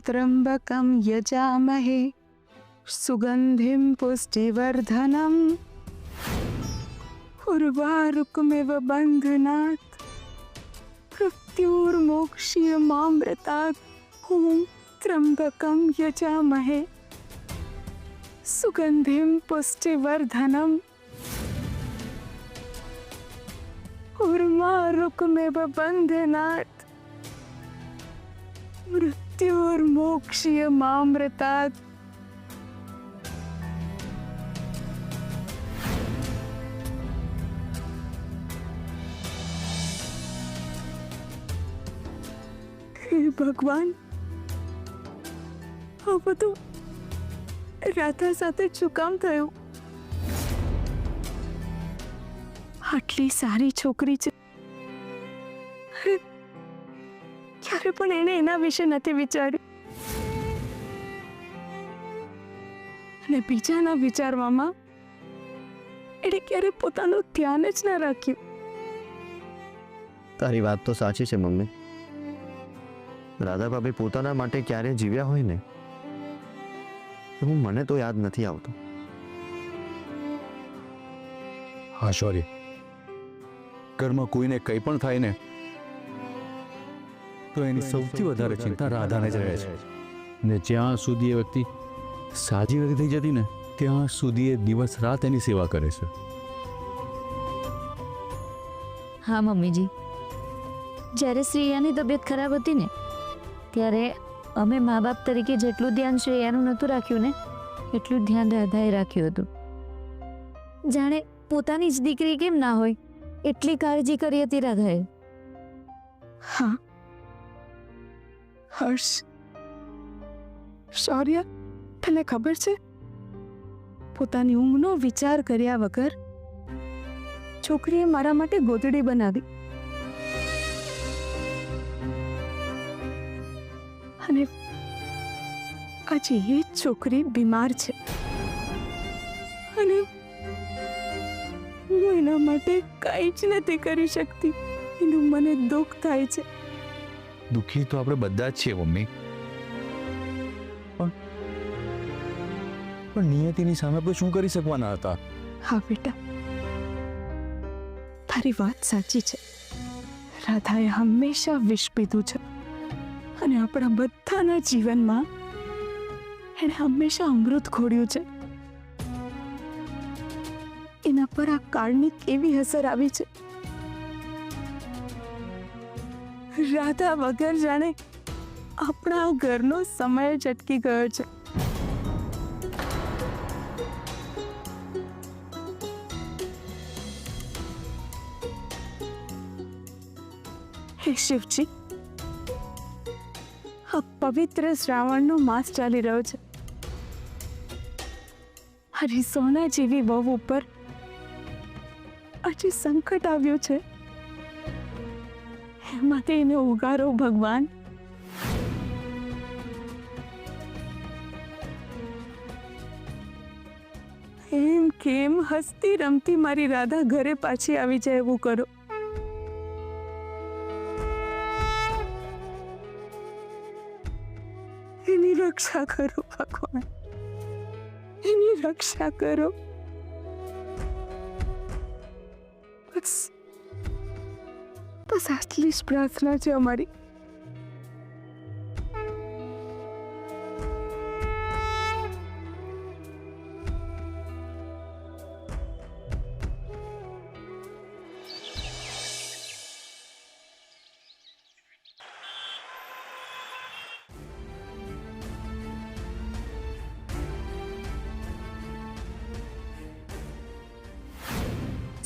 त्र्यंबकं यजामहे सुगंधिं पुष्टिवर्धनम् उर्वारुकमिव बन्धनात् मृत्युर्मोक्ष्यमामृतात्। ॐ त्र्यंबकं यजामहे सुगंधिं पुष्टिवर्धनम् उर्वारुकमिव बन्धनात् मृत्युर्मोक्ष्यमामृतात्। हे भगवान, આ બધું રાધા સાથે શું કામ થયું? આટલી સારી છોકરી છે, ક્યારે પણ એને એના વિશે નથી વિચાર્યું, અને બીજાના વિચારવામાં એને ક્યારે પોતાનું ધ્યાન જ ના રાખ્યું. તારી વાત તો સાચી છે મમ્મી. રાધા ભાભી પોતાના માટે ક્યારે જીવ્યા હોય ને હું મને તો યાદ નથી આવતું. હા શૌર્ય, ઘરમાં કોઈને કંઈ પણ થાય ને તો એની સૌથી વધારે ચિંતા રાધાને જ રહે છે, ને જ્યાં સુધી એ વ્યક્તિ સાજી નથી થઈ જતી ને ત્યાં સુધી એ દિવસ રાત એની સેવા કરે છે. હા મમ્મીજી, જ્યારે શ્રેયાની તબિયત ખરાબ હતી ને ત્યારે અમે મા બાપ તરીકે જેટલું ધ્યાન શ્રેયાનું નહોતું રાખ્યું ને એટલું ધ્યાન રાધાએ રાખ્યું હતું. જાણે પોતાની જ દીકરી કેમ ના હોય એટલી કાળજી કરી હતી રાધાએ. હા હર્ષ, શૌર્ય, તને ખબર છે પોતાની ઊંઘનો વિચાર કર્યા વગર છોકરીએ મારા માટે ગોદડી બનાવી, અને આજે એ જ છોકરી બીમાર છે અને હું એના માટે કંઈ જ નથી કરી શકતી. એનું મને દુઃખ થાય છે. દુઃખી તો આપણે બધા જ છીએ મમ્મી, પણ નિયતિની સામે આપણે શું કરી શકવાના હતા? હા બેટા, તારી વાત સાચી છે. રાધાએ હંમેશા વિષ પીધું છે અને આપણા બધાના જીવનમાં એણે હંમેશા અમૃત ઘોળ્યું છે. એના પર આ કાળની કેવી અસર આવી છે. રાધા વગર જાણે આપણા ઘરનો સમય જ અટકી ગયો છે. હે શિવજી, આ પવિત્ર શ્રાવણનો માસ ચાલી રહ્યો છે અને સોના જેવી વહુ ઉપર આજે સંકટ આવ્યું છે. એમાંથી એને ઉગારો ભગવાન. એમ કેમ હસતી રમતી મારી રાધા ઘરે પાછી આવી જાય એવું કરો. એની રક્ષા કરો ભગવાન, એની રક્ષા કરો. બસ બસ આટલી જ પ્રાર્થના છે અમારી.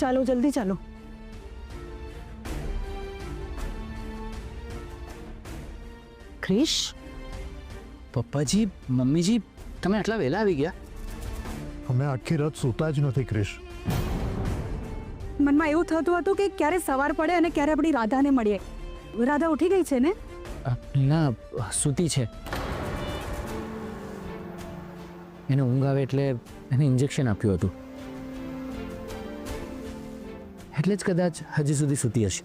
ચાલો જલ્દી ચાલો. ક્રિશ, પપ્પાજી, મમ્મીજી, તમે આટલા વહેલા આવી ગયા? અમે આખી રાત સૂતા જ નથી ક્રિશ. મનમાં એવું થતું હતું કે ક્યારે સવાર પડે અને ક્યારે આપણી રાધાને મળીએ. રાધા ઉઠી ગઈ છે ને? ના, સૂતી છે. એને ઊંઘ આવે એટલે એને ઇન્જેક્શન આપ્યું હતું, એટલે જ કદાચ હજી સુધી સૂતી હશે.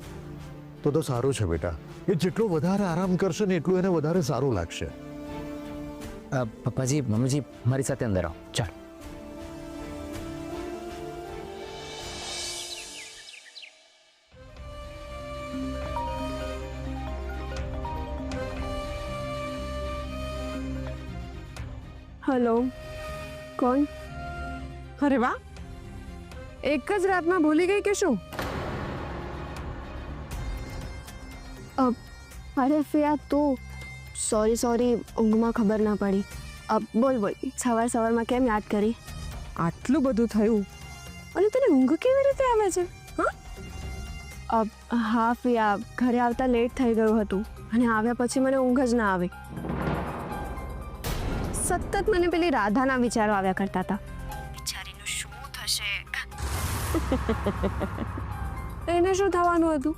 તો સારું છે બેટા. એ જેટલો વધારે આરામ કરશે ને એટલું એને વધારે સારું લાગશે. પપ્પાજી મમ્મીજી મારી સાથે અંદર આવો ચાલ. હલો, કોણ? અરે વાહ, એક જ રાતમાં ભૂલી ગઈ કે શું? અરે ફિયા તું સોરી ઊંઘમાં ખબર ના પડી. બોલ સવારમાં કેમ યાદ કરી? આટલું બધું થયું અને તને ઊંઘ કેવી રીતે આવે છે? હા ફિયા, ઘરે આવતા લેટ થઈ ગયું હતું અને આવ્યા પછી મને ઊંઘ જ ના આવી. સતત મને પેલી રાધાના વિચારો આવ્યા કરતા હતા. બિચારીનું શું થશે? એને શું થવાનું હતું?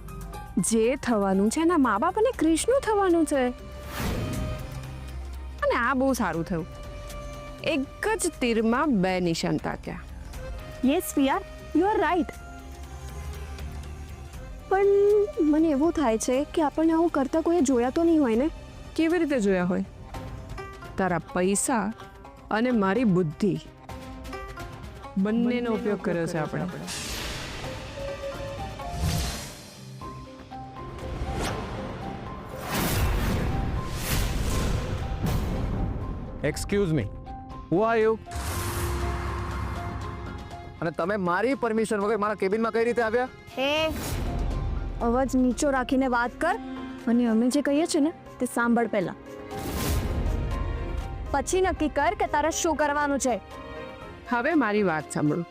જે થવાનું છે એના મા બાપ અને ક્રિશનું થવાનું છે. અને આ બહુ સારું થયું, એક જ તીરમાં બે નિશાન તાક્યા. Yes Fia, you are right. પણ મને એવું થાય છે કે આપણને આવું કરતા કોઈ જોયા તો નહીં હોય ને? કેવી રીતે જોયા હોય? તારા પૈસા અને મારી બુદ્ધિ બંનેનો ઉપયોગ કર્યો છે આપણે. Excuse me, who are you? અને તમે મારી પરમિશન વગર મારા કેબિનમાં કઈ રીતે આવ્યા? હે, અવાજ નીચો રાખીને વાત કર અને અમે જે કહીએ છીએ ને તે સાંભળ પહેલા. પછી નક્કી કર કે તારે શું કરવાનું છે. હવે મારી વાત સાંભળો.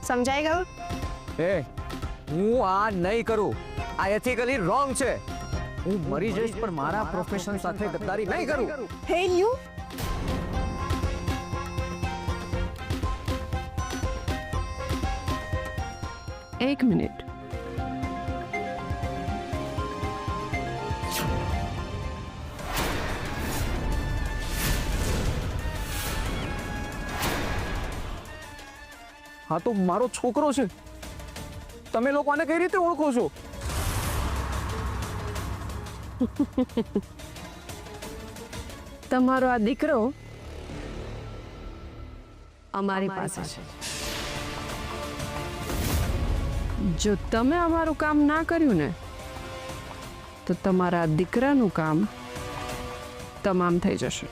સમજાઈ ગયું? એ હું આ નહીં કરું. આ એથિકલી રોંગ છે. હું મરી જઈશ પણ મારા પ્રોફેશન સાથે ગદ્દારી નહીં કરું. હે યુ, એક મિનિટ. હા તો મારો છોકરો છે. તમે લોકો આને કઈ રીતે ઓળખો છો? તમારો આ દીકરો અમારી પાસે છે. જો તમે અમારું કામ ના કર્યું ને તો તમારા દીકરાનું કામ તમામ થઈ જશે.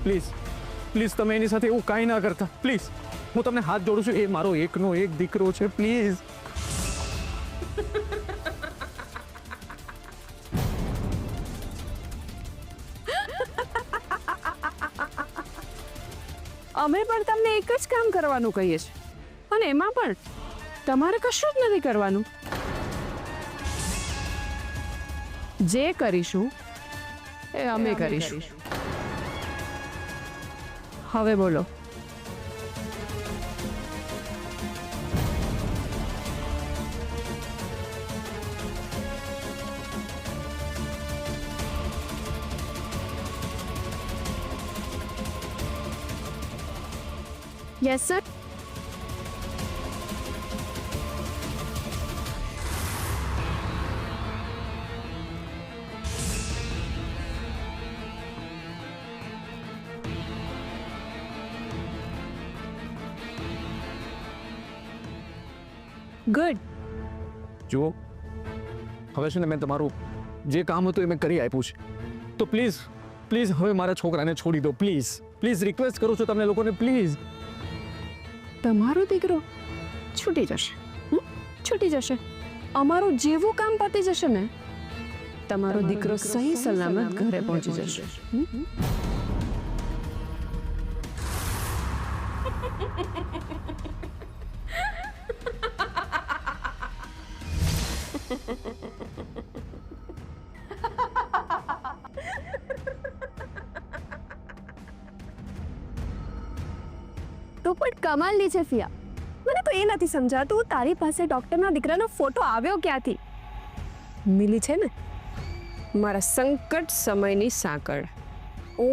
પ્લીઝ પ્લીઝ તમે એની સાથે એવું કાંઈ ના કરતા. પ્લીઝ, હું તમને હાથ જોડું છું. એ મારો એકનો એક દીકરો છે. પ્લીઝ. અમે પણ તમને એક જ કામ કરવાનું કહીએ છીએ અને એમાં પણ તમારે કશું જ નથી કરવાનું. જે કરીશું એ અમે કરીશું. હવે બોલો. Yes sir. ગુડ. જુઓ, હવે છે ને મેં તમારું જે કામ હતું એ મેં કરી આપ્યું છે. તો પ્લીઝ પ્લીઝ હવે મારા છોકરાને છોડી દો. પ્લીઝ પ્લીઝ રિક્વેસ્ટ કરું છું તમને લોકોને. પ્લીઝ. તમારો દીકરો છૂટી જશે. છૂટી જશે. અમારું જેવું કામ પતી જશે ને, તમારો દીકરો સહી સલામત ઘરે પહોંચી જશે. તો પણ કમાલની છે ફિયા. મને તો એ નથી સમજાતું તારી પાસે ડોક્ટરના દીકરાનો ફોટો આવ્યો ક્યાંથી? મિલી છે ને મારા સંકટ સમયની સાંકળ. ઓ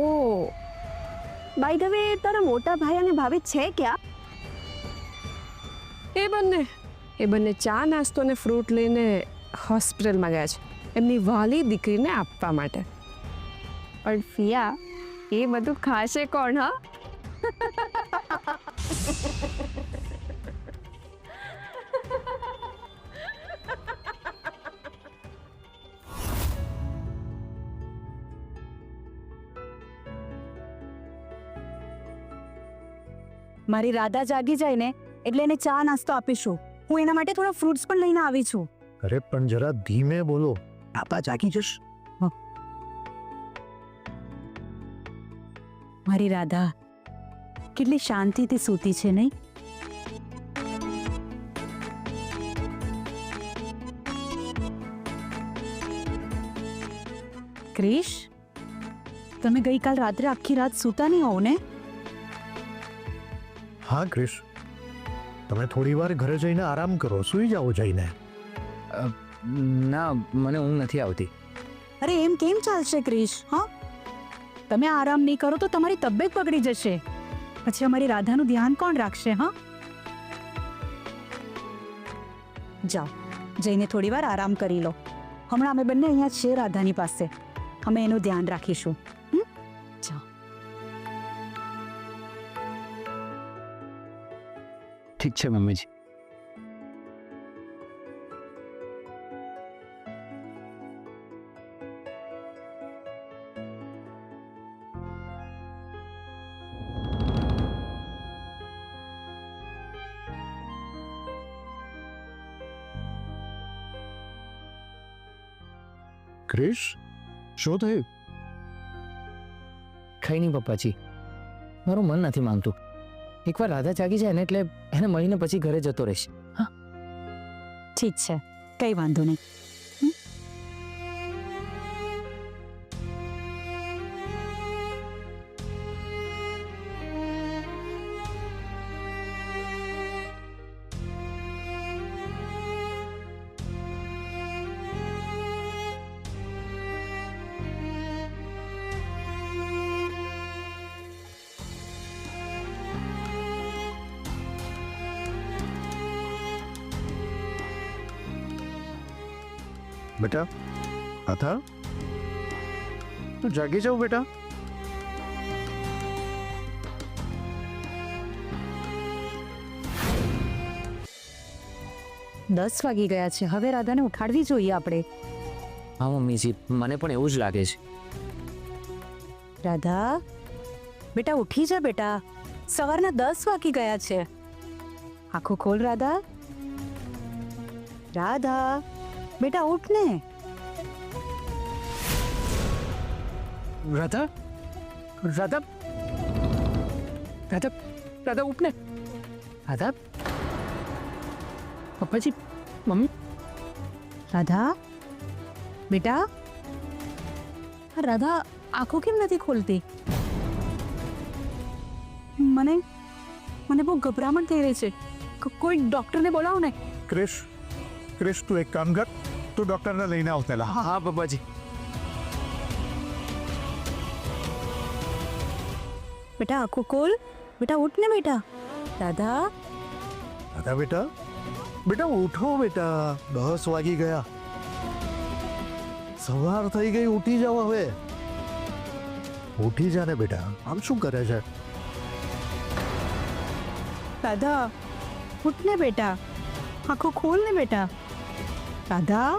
બાય ધ વે તારા મોટા ભાઈ અને ભાભી છે ક્યાં? એ બંને ચા નાસ્તો ને ફ્રૂટ લઈને હોસ્પિટલમાં ગયા છે એમની વાલી દીકરીને આપવા માટે. પણ ફિયા, એ બધું ખાશે કોણ? હા, મારી રાધા જાગી જાય ને એટલે એને ચા નાસ્તો આપીશું. હું એના માટે થોડા ફ્રૂટ્સ પણ લઈને આવી છું. અરે પણ જરા ધીમે બોલો, આપા જાગી જશ. મારી રાધા કેટલી શાંતિથી સૂતી છે નહીં? ક્રિશ, તમે ગઈકાલ રાત્રે આખી રાત સૂતા નહીં હોવ ને? હા ક્રિશ, તમે થોડી વાર ઘરે જઈને આરામ કરો, સૂઈ જાઓ જઈને. ના, મને ઊંઘ નથી આવતી. અરે એમ કેમ ચાલશે ક્રિશ? હા, તમે આરામ નહીં કરો તો તમારી તબિયત બગડી જશે. પછી અમારી રાધાનું ધ્યાન કોણ રાખશે? હા, જાઓ જઈને થોડી વાર આરામ કરી લો. હમણાં અમે બંને અહીંયા છીએ રાધાની પાસે, અમે એનું ધ્યાન રાખીશું. જાઓ. ઠીક છે મમ્મીજી. ક્રિશ, શું થયું? કઈ નહીં પપ્પાજી, મારું મન નથી માંગતું. એકવાર રાધા જાગી જાય ને એટલે એને મળીને પછી ઘરે જતો રહીશ. હા, ઠીક છે, કંઈ વાંધો નહીં. બેટા, આથા, તું જાગી જાવ બેટા. 10 વાગી ગયા છે, હવે રાધાને ઉઠાડવી જોઈએ આપણે. હા મમ્મીજી, મને પણ એવું જ લાગે છે. રાધા બેટા, ઉઠી જા બેટા, સવારના 10 વાગી ગયા છે. આંખો ખોલ રાધા. રાધા બેટા, ઉઠ ને. રાધા, રાધા, રાધા, રાધા ઉઠ ને. રાધા, પપ્પાજી, મમ્મી. રાધા બેટા, રાધા આંખો કેમ નથી ખોલતી? મને મને બહુ ગભરામણ થઈ રહી છે. કોઈ ડોક્ટરને બોલાવો ને. ક્રિશ, ક્રિશ, તું એક કામ કર, તું ડોક્ટરને લઈને આવ પેલા. હા પપ્પાજી. બેટા આંખો ખોલ. બેટા ઉઠ ને બેટા. રાધા દાદા બેટા, બેટા ઉઠો બેટા, 10 વાગી ગયા, સવાર થઈ ગઈ, ઉઠી જાવ હવે. ઉઠી જા ને બેટા, આમ શું કરે છે? રાધા ઉઠ ને બેટા, આંખો ખોલ ને બેટા. રાધા